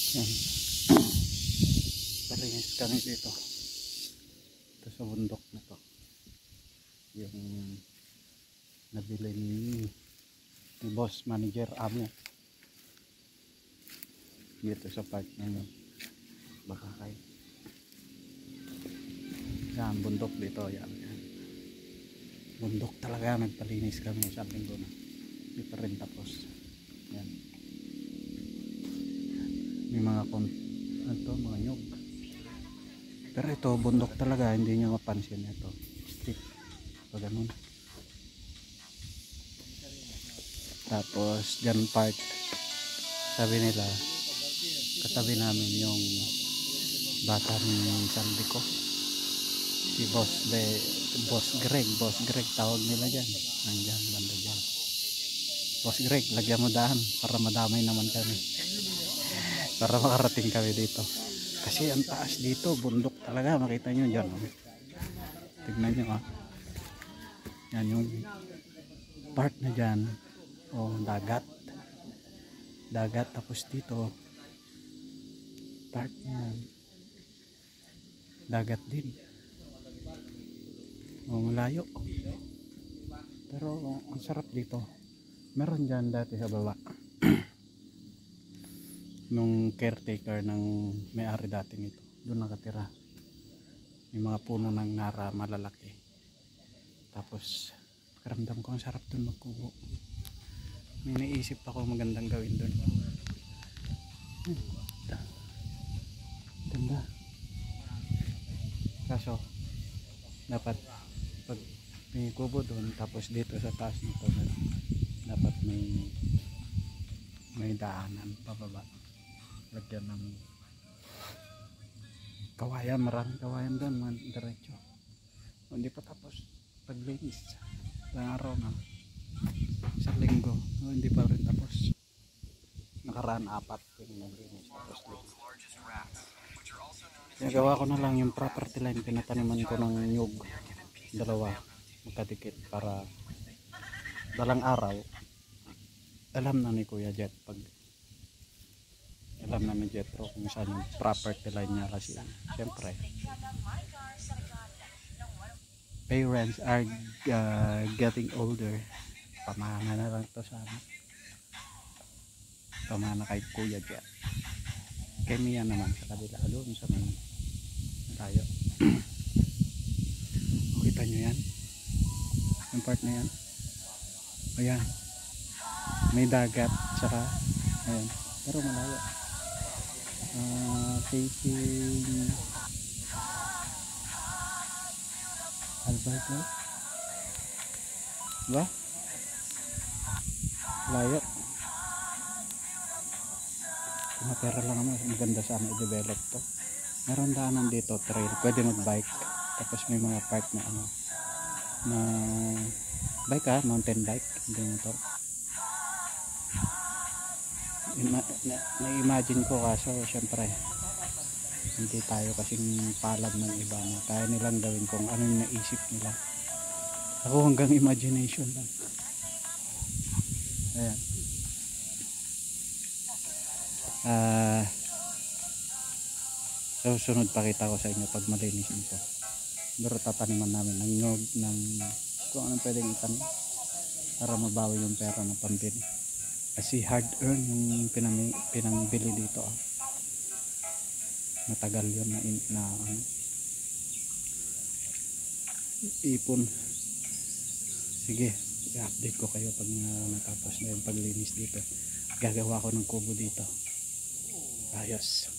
Yan. Palinis kami dito. Ito sa bundok na to. Yung nabili ni boss manager amo. Dito sa park na yun. Baka kayo. Yan, bundok dito. Yan. Bundok talaga. Nagpalinis kami sa linggo na. Hindi pa rin tapos. Yan. May mga mga nyug. Pero ito bundok talaga, hindi nyo mapansin ito. Stick. Pag ganun. Tapos dyan part, sabi nila katabi namin yung bata ng saldi ko, si Boss Greg tawag nila dyan. Nandyan, banda dyan. Boss Greg, lagyan mo daan para madamay naman kami. Para makarating kami dito. Kasi ang taas dito, bundok talaga. Makita nyo dyan. Oh. Tignan nyo ah. Yan yung part na dyan. Oh, dagat. Dagat. Tapos dito, part na dagat din. Oh, malayo. Pero ang sarap dito. Meron dyan dati sa baba. Nung caretaker ng may-ari dati nito, doon nakatira. May mga puno ng nara malalaki. Tapos karamdam ko ang sarap doon magkubo. May naisip ako magandang gawin doon. Ganda. Kaso dapat pag may kubo doon, tapos dito sa taas nito dapat may daanan pababa. Lagyan ng kawayan, maraming kawayan doon, diretso. Hindi pa tapos paglinis. Ilang araw na, isang linggo, hindi pa rin tapos. Nakaraan 4 yung naglinis tapos linis. Nagawa ko na lang yung property line, pinataniman ko ng nyug, 2 magkadikit para dalang araw alam na ni Kuya Jet, alam na ni Jetro kung saan yung property line niya. Kasi siyempre parents are getting older. Pamana na lang to sana, pamana kay Kuya Jet. Kay Mia naman sa kabila doon sa may tayo. Kita nyo yan, yung part na yan. Ayan, may dagat saka ayan, pero malayo. Facing Alberto ba? Layo. Kung pera lang naman, maganda sana i-develop to. Meron daanan dito, trail, pwede mag-bike. Tapos may mga park na na bike mountain bike, hindi motor. Na-imagine ko, kaso syempre hindi tayo kasing palad ng iba na kaya nilang gawin kung ano yung naisip nila. Ako hanggang imagination lang. Ayan. So sunod pakita ko sa inyo pag malinis nito. Pero tataniman namin ng nyog, ng kung anong pwedeng itanim para mabawi yung pera ng pambili. Kasi hard earn yung pinangbili dito. Matagal yun na ipon. Sige, i-update ko kayo pag natapos na yung paglinis dito. Gagawa ko ng kubo dito. Ayos.